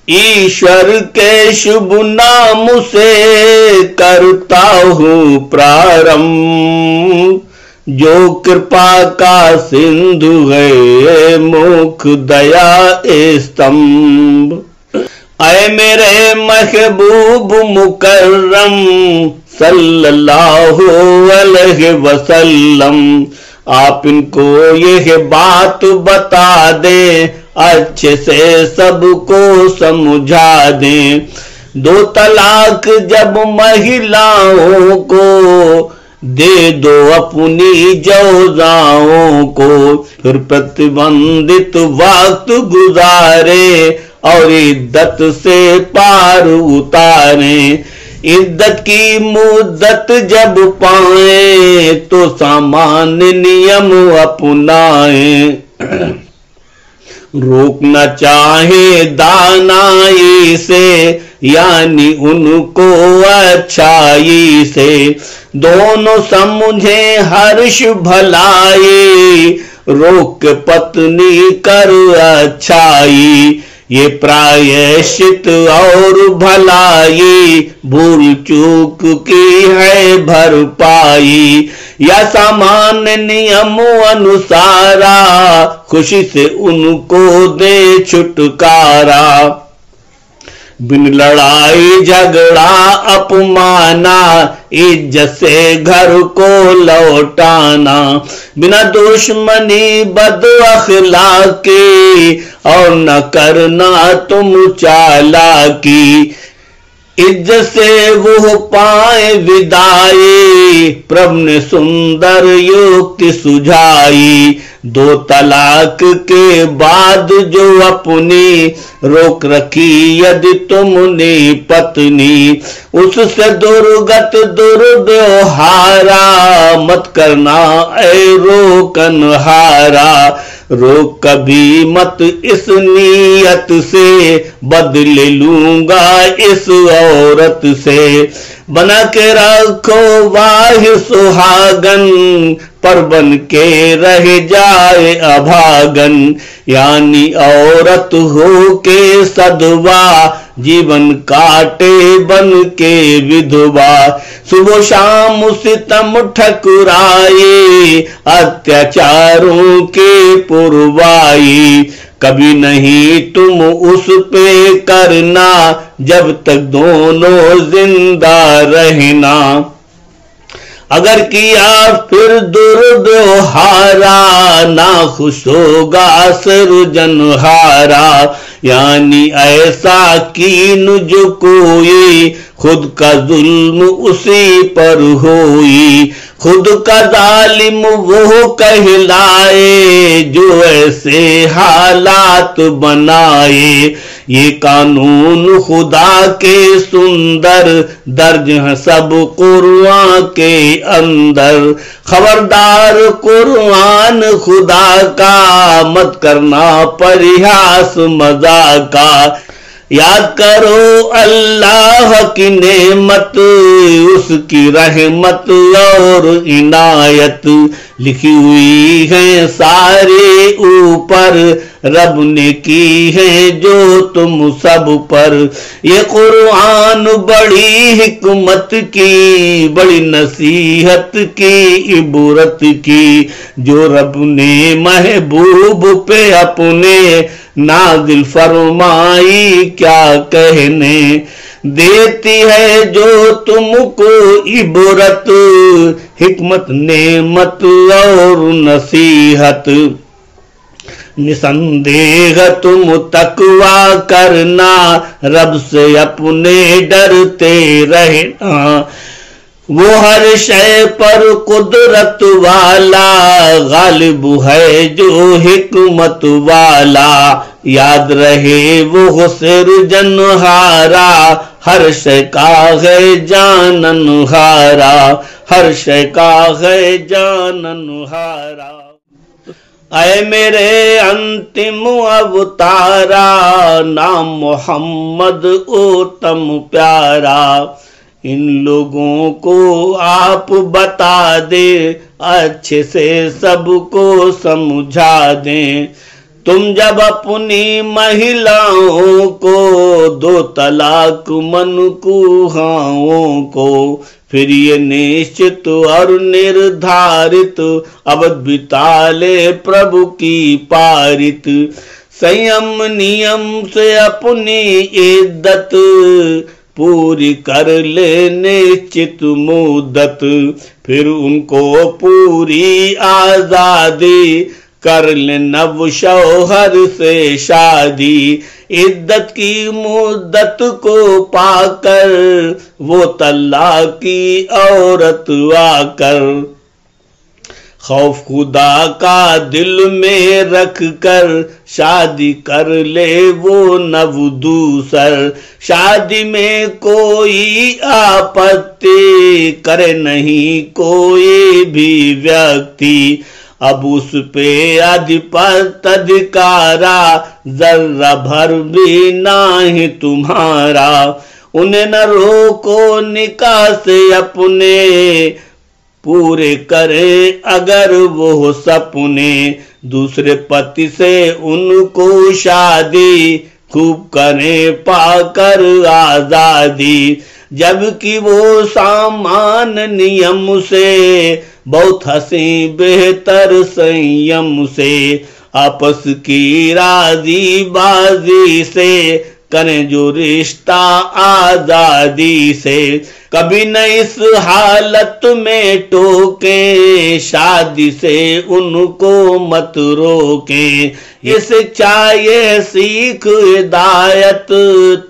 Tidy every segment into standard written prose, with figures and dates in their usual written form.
ईश्वर के शुभ नाम से करता हूँ प्रारंभ, जो कृपा का सिंधु है मुख दया स्तंभ। ऐ मेरे महबूब मुकर्रम सल्लल्लाहु अलैहि वसल्लम, आप इनको यह बात बता दे, अच्छे से सबको समझा दें। 2 तलाक जब महिलाओं को दे दो अपनी जौजाओं को, फिर प्रतिबंधित वक्त गुजारे और इद्दत से पार उतारें। इद्दत की मुद्दत जब पाए तो सामान्य नियम अपनाएं। रोकना चाहे दानाई से यानी उनको अच्छाई से, दोनों समझे हर्ष भलाई, रोक पत्नी कर अच्छाई। ये प्रायश्चित और भलाई, भूल चूक की है भरपाई, या सामान्य नियम अनुसारा, खुशी से उनको दे छुटकारा। बिन लड़ाई झगड़ा अपमाना, इज्जत से घर को लौटाना, बिना दुश्मनी बद अखलाकी, और न करना तुम चालाकी। इज्जत से वो पाए विदाई, प्रभु ने सुंदर युक्ति सुझाई। 2 तलाक के बाद जो अपनी रोक रखी यदि तुमने पत्नी, उससे दुर्गत दुर्व्यवहारा, मत करना ऐ रोकनहारा। रोक कभी मत इस नियत से, बदले लूंगा इस औरत से। बना के रखो वाह सुहागन, पर बन के रह जाए अभागन, यानी औरत हो के सदवा, जीवन काटे बन के विधवा। सुबह शाम सितम ठकुराए, अत्याचारों के पुरवाई, कभी नहीं तुम उस पे करना, जब तक दोनों जिंदा रहना। अगर किया फिर दुर्व्यवहारा, ना खुश होगा सृजनहारा, यानी ऐसा कीन जो कोई, खुद का जुल्म उसी पर होई। खुद का जालिम वो कहलाए, जो ऐसे हालात बनाए। ये कानून खुदा के सुंदर, दर्ज है सब कुरान के अंदर। खबरदार कुरान खुदा का, मत करना परिहास मजाक का। याद करो अल्लाह की नेमत, उसकी रहमत और इनायत, लिखी हुई है सारे ऊपर, रब ने की है जो तुम सब पर। ये कुरान बड़ी हिकमत की, बड़ी नसीहत की, इबरत की, जो रब ने महबूब पे अपने नाज़िल फरमाई, क्या कहने। देती है जो तुमको इबरत, हिकमत नेमत और नसीहत। निसंदेह तुम तकवा करना, रब से अपने डरते रहना। वो हर शय पर कुदरत वाला, गालिब है जो हिकमत वाला। याद रहे वो सृजनहारा, हर शय का है जाननहारा, हर शय का है जाननहारा। ऐ मेरे अंतिम अवतारा, नाम मोहम्मद उत्तम प्यारा। इन लोगों को आप बता दे, अच्छे से सबको समझा दें। तुम जब अपनी महिलाओं को दो तलाक मनकूहाओं को, फिर ये निश्चित और निर्धारित अवध बिताले प्रभु की पारित। संयम नियम से अपनी इद्दत पूरी कर ले निश्चित मुद्दत, फिर उनको पूरी आजादी कर ले नव शौहर से शादी। इद्दत की मुद्दत को पाकर वो तलाकी औरत आकर, खौफ खुदा का दिल में रख कर शादी कर ले वो नव दूसर। शादी में कोई आपत्ति करे नहीं कोई भी व्यक्ति, अब उस पे अधिपत अधिकारा जर्रा भर भी नाही तुम्हारा। उन्हें न रोको निकाह से अपने, पूरे करे अगर वो सपने। दूसरे पति से उनको शादी खूब करें पाकर आजादी, जबकि वो सामान्य नियम से बहुत हंसी बेहतर संयम से। आपस की राजी बाजी से करें जो रिश्ता आजादी से। कभी न इस हालत में टोके, शादी से उनको मत रोके। ये शिक्षा ये सीख हिदायत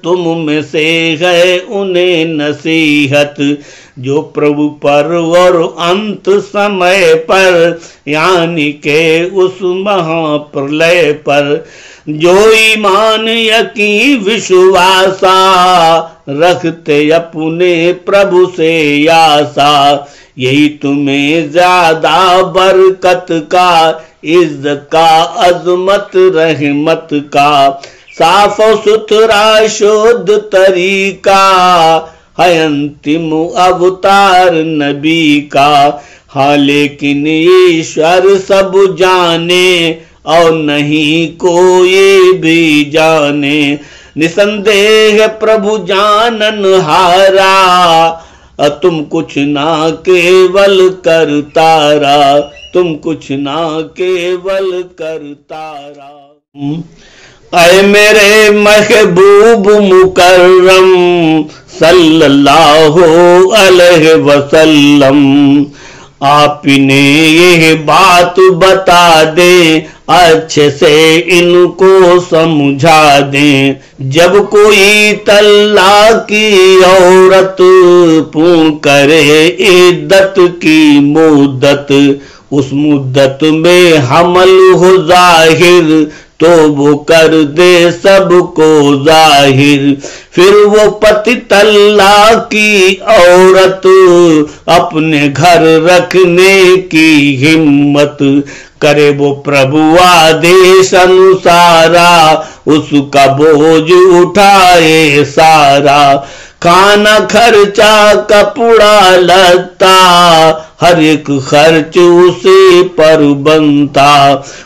तुम में से है उन्हें नसीहत, जो प्रभु पर और अंत समय पर यानी के उस महाप्रलय पर, जो ईमान यकीन विश्वासा रखते अपने प्रभु से आशा। यही तुम्हें ज्यादा बरकत का, इज्जत का, अजमत रहमत का, साफ और सुथरा शुद्ध तरीका है अंतिम अवतार नबी का। हाँ लेकिन ईश्वर सब जाने और नहीं कोई भी जाने। निसंदेह प्रभु जानन हारा, तुम कुछ ना केवल करतारा, तुम कुछ ना केवल करतारा। ऐ मेरे महबूब मुकर्रम सल्लल्लाहु अलैहि वसल्लम, आपने ये बात बता दे, अच्छे से इनको समझा दें। जब कोई तलाक की औरत पूर्ण करे इद्दत की मुद्दत, उस मुद्दत में हमल हो जाहिर, तो वो कर दे सबको जाहिर। फिर वो पति तलाक की औरत अपने घर रखने की हिम्मत करे, वो प्रभु आदेश अनुसारा उसका बोझ उठाए सारा। खाना खर्चा कपड़ा लत्ता हर एक खर्च उसे पर बनता।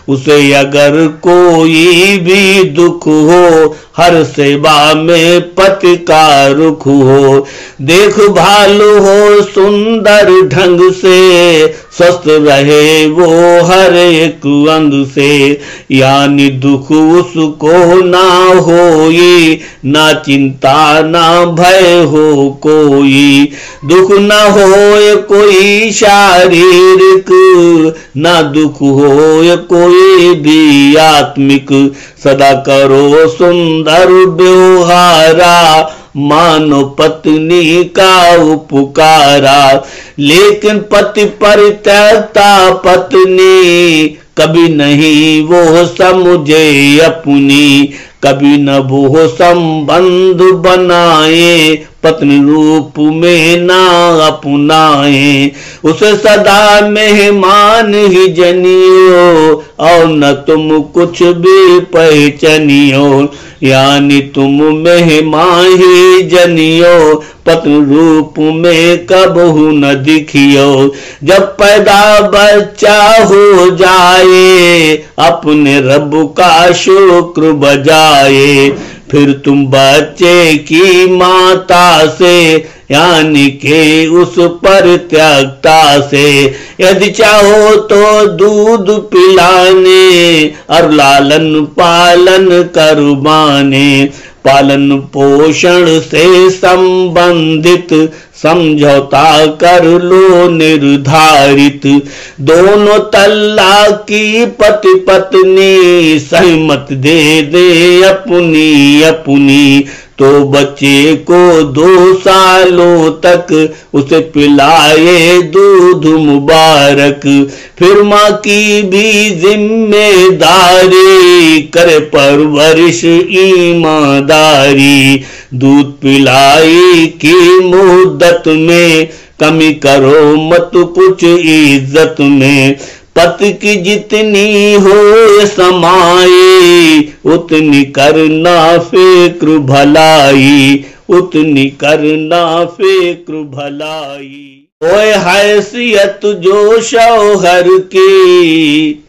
उसे अगर कोई भी दुख हो, हर सेवा में पति का रुख हो। देखभाल हो सुंदर ढंग से, स्वस्थ रहे वो हर एक अंग से। यानी दुख उसको ना होई, ना चिंता ना भय हो कोई। दुख ना होए कोई शारीरिक, ना दुख होए कोई भी आत्मिक। सदा करो सुंदर व्यवहारा, मानो पत्नी का उपकारा। लेकिन पति परित्यक्ता पत्नी कभी नहीं वो समझे अपनी। कभी न वो संबंध बनाए पत्नी रूप में ना अपनाए। उसे सदा मेहमान ही जनियो और न तुम कुछ भी पहचानियो, यानी तुम मेहमान ही जनियो पत्नी रूप में कबहू न दिखियो। जब पैदा बच्चा हो जाए अपने रब का शुक्र बजाए, फिर तुम बच्चे की माता से यानी के उस पर त्यागता से यदि चाहो तो दूध पिलाने और लालन पालन करवाने, पालन पोषण से संबंधित समझौता कर लो निर्धारित। दोनों तल्लाक की पति पत्नी सहमत दे दे अपनी अपनी, तो बच्चे को 2 सालों तक उसे पिलाए दूध मुबारक। फिर माँ की भी जिम्मेदारी करे परवरिश ईमानदारी। दूध पिलाई की मुद्दत में कमी करो मत कुछ इज्जत में। पति की जितनी हो समाई उतनी करना फिक्र भलाई, उतनी करना फिक्र भलाई। ओए हैसियत जो शौहर की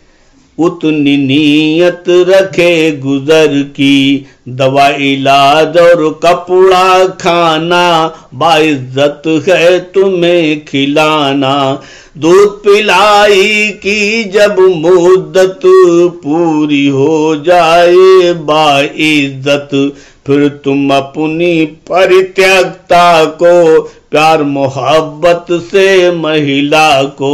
उतनी नीयत रखे गुजर की। दवा इलाज और कपड़ा खाना बाइज्जत है तुम्हें खिलाना। दूध पिलाई की जब मुद्दत पूरी हो जाए बाइज्जत, फिर तुम अपनी परित्यक्ता को प्यार मोहब्बत से महिला को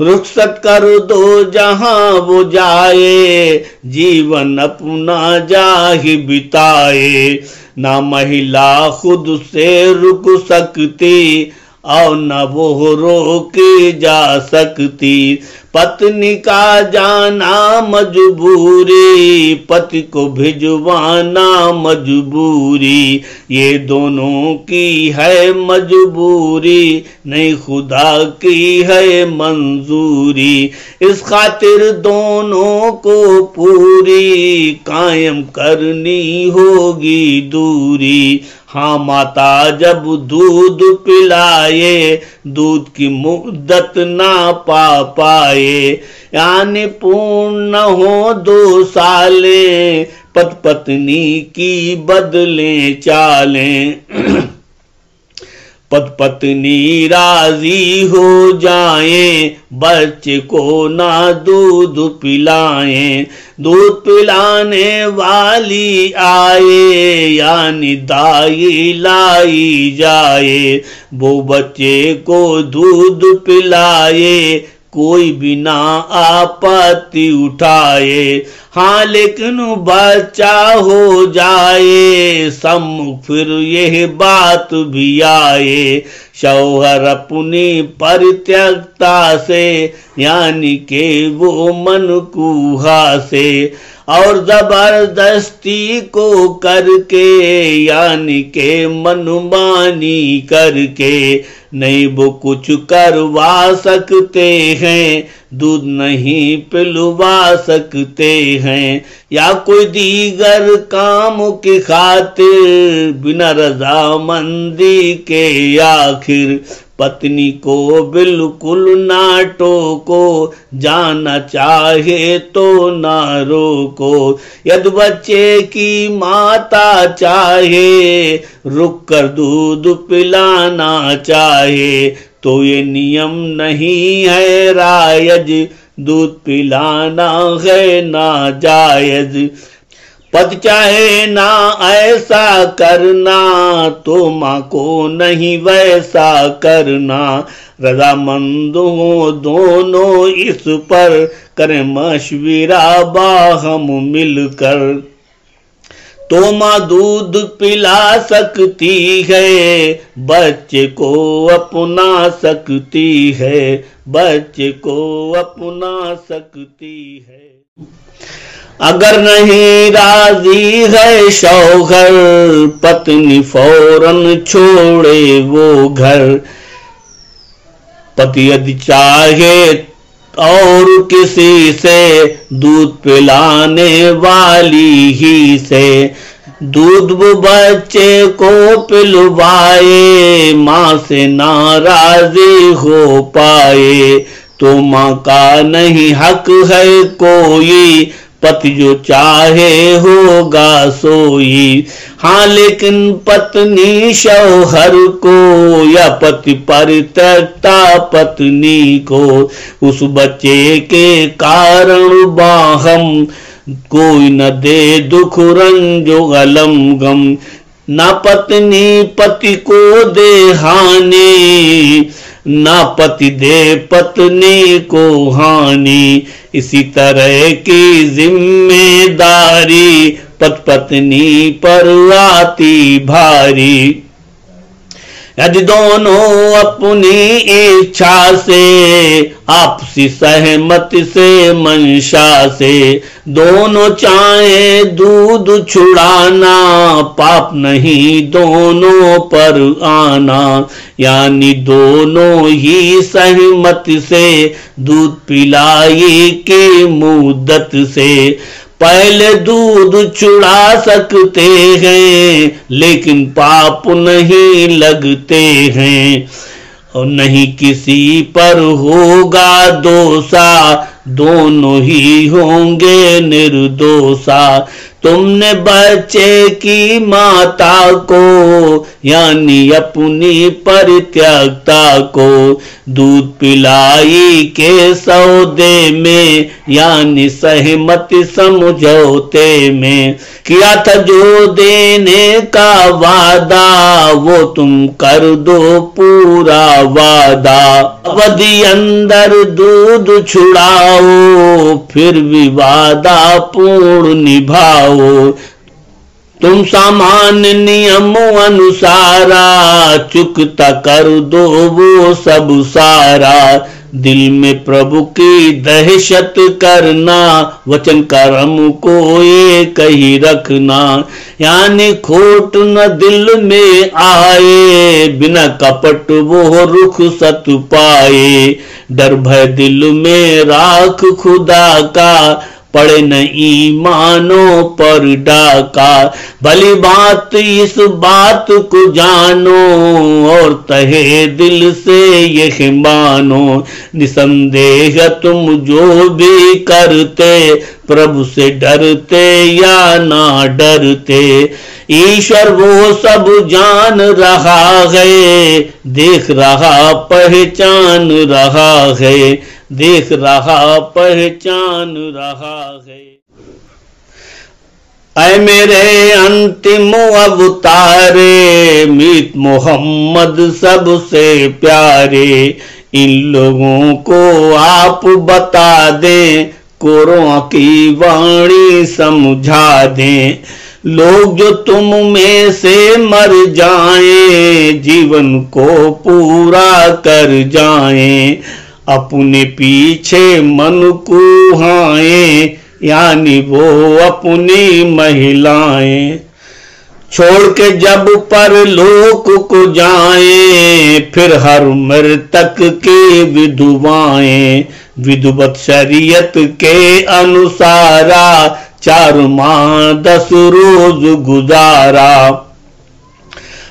रुखसत कर दो जहां वो जाए, जीवन अपना जाहि बिताए। ना महिला खुद से रुक सकती और न वो रोकी जा सकती। पत्नी का जाना मजबूरी, पति को भिजवाना मजबूरी, ये दोनों की है मजबूरी नहीं खुदा की है मंजूरी। इस खातिर दोनों को पूरी कायम करनी होगी दूरी। हाँ माता जब दूध पिलाए दूध की मुद्दत ना पा पाए, यानी पूर्ण हो 2 साले पति पत्नी की बदले चालें। पति पत्नी राजी हो जाएं बच्चे को ना दूध पिलाएं। दूध पिलाने वाली आए यानी दाई लाई जाए, वो बच्चे को दूध पिलाए कोई बिना आपत्ति उठाए। हाँ लेकिन बच्चा हो जाए सम्मुख फिर यह बात भी आए, शौहर अपनी परित्यक्ता से यानी के वो मन कुहा से और जबरदस्ती को करके यानी के मनमानी करके नहीं वो कुछ करवा सकते हैं, दूध नहीं पिलवा सकते हैं। या कोई दीगर काम की खातिर बिना रजामंदी के आखिर पत्नी को बिल्कुल ना टोको, जाना चाहे तो ना रोको। यदि बच्चे की माता चाहे रुक कर दूध पिलाना चाहे तो ये नियम नहीं है रायज, दूध पिलाना है ना जायज। पति चाहे ना ऐसा करना तो माँ को नहीं वैसा करना, रजामंद हो दोनों इस पर करें मशविरा बाहम मिलकर। तो माँ दूध पिला सकती है बच्चे को अपना सकती है, बच्चे को अपना सकती है। अगर नहीं राजी है शौहर, पत्नी फौरन छोड़े वो घर। पति यदि चाहे और किसी से, दूध पिलाने वाली ही से। दूध वो बच्चे को पिलवाए, माँ से नाराजी हो पाए। तो माँ का नहीं हक है कोई, पति जो चाहे होगा सोई। हाँ लेकिन पत्नी शौहर को, या पति परित्यक्ता पत्नी को, उस बच्चे के कारण बाहम कोई न दे दुख रंजो अलम गम। ना पत्नी पति को दे हानि, ना पति दे पत्नी को हानि। इसी तरह की जिम्मेदारी पति पत्नी पर आती भारी। यदि दोनों अपनी इच्छा से, आपसी सहमति से, मंशा से, दोनों चाहे दूध छुड़ाना, पाप नहीं दोनों पर आना। यानी दोनों ही सहमति से दूध पिलाई की मुद्दत से। पहले दूध छुड़ा सकते हैं, लेकिन पाप नहीं लगते हैं। और नहीं किसी पर होगा दोषा, दोनों ही होंगे निर्दोषा। तुमने बच्चे की माता को, यानी अपनी परित्यक्ता को, दूध पिलाई के सौदे में, यानी सहमति समझौते में। किया था जो देने का वादा, वो तुम कर दो पूरा वादा। अवधि अंदर दूध छुड़ाओ, फिर भी वादा पूर्ण निभाओ। तुम सामान्य नियम अनुसारा, चुकता कर दो वो सब सारा। दिल में प्रभु की दहशत करना, वचन कर्म को एक ही रखना। यानी खोट न दिल में आए, बिना कपट वो रुखसत पाए। डर भय दिल में राख खुदा का, पड़े न ईमानों पर डाका। भली बात इस बात को जानो, और तहे दिल से यह मानो। निसंदेह तुम जो भी करते, प्रभु से डरते या ना डरते। ईश्वर वो सब जान रहा है, देख रहा पहचान रहा है, देख रहा पहचान रहा है। ऐ मेरे अंतिम अवतारे, मीत मोहम्मद सबसे प्यारे। इन लोगों को आप बता दें, कुरान की वाणी समझा दें। लोग जो तुम में से मर जाएं, जीवन को पूरा कर जाएं। अपने पीछे मन कुहाएं, यानी वो अपनी महिलाएं। छोड़ के जब परलोक को जाएं, फिर हर मृतक की विधवाएं। विधुवत शरीयत के अनुसारा, 4 माह 10 रोज गुजारा।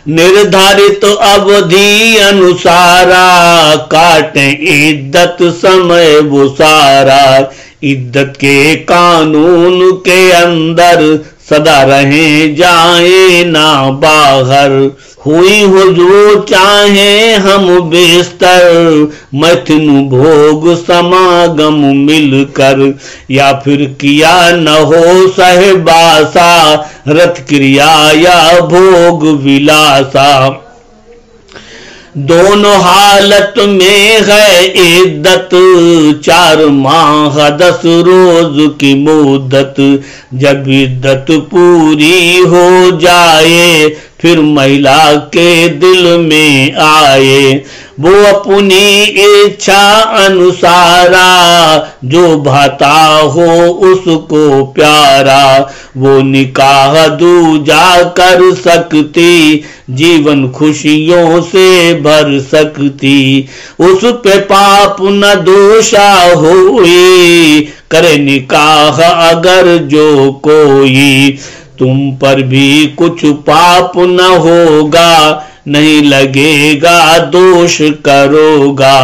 निर्धारित अवधि अनुसारा, काटे इद्दत समय वो सारा। इद्दत के कानून के अंदर, सदा रहे जाए ना बाहर। हुई हो जो चाहे हम बेस्तर, मैथुन भोग समागम मिलकर। या फिर किया न हो सहबासा, रत क्रिया या भोग विलासा। दोनों हालत में है इद्दत, 4 माह 10 रोज की मुद्दत। जब इद्दत पूरी हो जाए, फिर महिला के दिल में आए, वो अपनी इच्छा अनुसारा, जो भाता हो उसको प्यारा, वो निकाह दूजा कर सकती, जीवन खुशियों से भर सकती। उस पे पाप न दोषा होई, करे निकाह अगर जो कोई, तुम पर भी कुछ पाप न होगा, नहीं लगेगा दोष करोगा।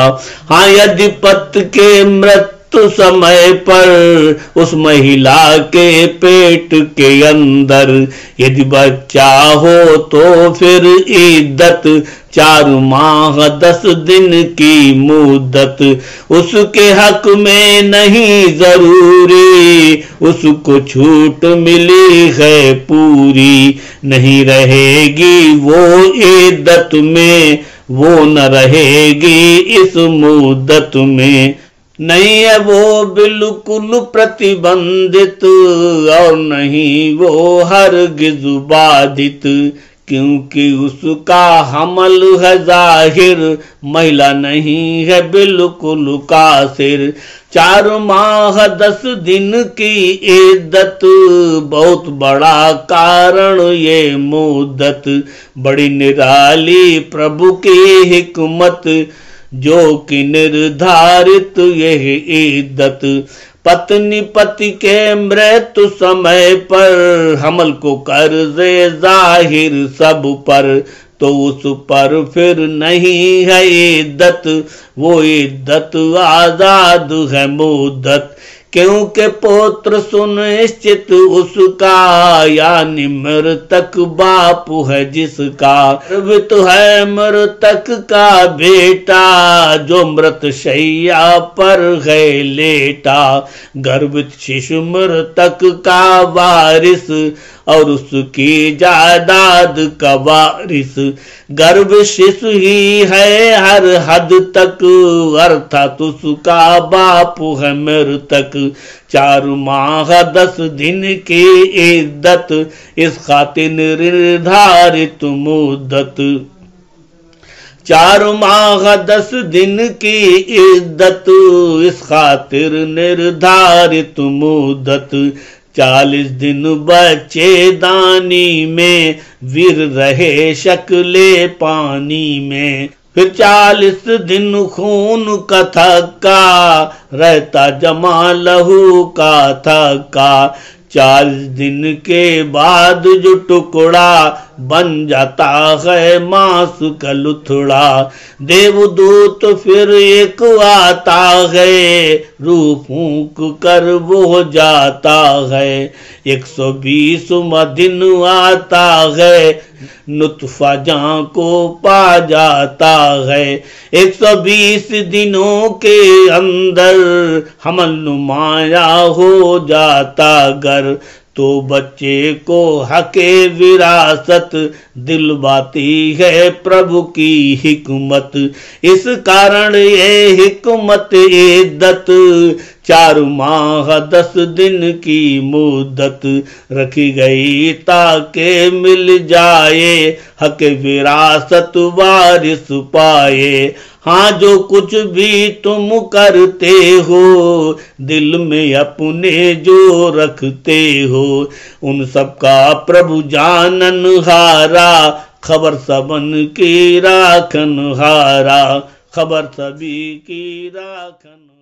हाँ, यदि पति के मृत्यु समय पर उस महिला के पेट के अंदर यदि बच्चा हो तो फिर इद्दत 4 माह 10 दिन की मुद्दत, उसके हक में नहीं जरूरी, उसको छूट मिली है पूरी, नहीं रहेगी वो इद्दत में, वो न रहेगी इस मुद्दत में। नहीं है वो बिल्कुल प्रतिबंधित और नहीं वो हरगिज़ बाधित, क्योंकि उसका हमल है जाहिर, महिला नहीं है बिल्कुल कासिर। 4 माह 10 दिन की इद्दत, बहुत बड़ा कारण ये मुद्दत, बड़ी निराली प्रभु की हिकमत, जो कि निर्धारित यह इद्दत। पत्नी पति के मृत्यु समय पर हमल को कर्जे जाहिर सब पर, तो उस पर फिर नहीं है इद्दत, वो इद्दत आजाद है मुद्दत, क्योंकि पुत्र सुनिश्चित उसका, यानी मृतक बाप है जिसका। गर्भित है मृतक का बेटा, जो मृत शैया पर है लेटा, गर्भित शिशु मृतक का वारिस, और उसकी जायदाद का वारिस। गर्भ शिशु ही है हर हद तक, अर्थात उसका बाप है मृतक। 4 माह 10 दिन की इद्दत, इस खातिर निर्धारित मुद्दत। 4 माह 10 दिन की इद्दत, इस खातिर निर्धारित मुद्दत। 40 दिन बच्चे दानी में, वीर रहे शक्ले पानी में, फिर 40 दिन खून का थक्का, रहता जमा लहू का थक्का। 40 दिन के बाद जो टुकड़ा बन जाता है मांस का लुथड़ा, देवदूत फिर एक आता है, रूह फूंक कर वो जाता है। 120 दिन आता है, नुत्फा जान को पा जाता है। 120 दिनों के अंदर हमल नुमाया हो जाता गर, तो बच्चे को हके विरासत दिलवाती है प्रभु की हिकमत। इस कारण ये हिकमत इद्दत 4 माह 10 दिन की मुद्दत रखी गई, ताकि मिल जाए हक विरासत वारिस पाए। हाँ, जो कुछ भी तुम करते हो, दिल में अपने जो रखते हो, उन सबका प्रभु जानन हारा, खबर सबन की राखन हारा, खबर सभी की राखन।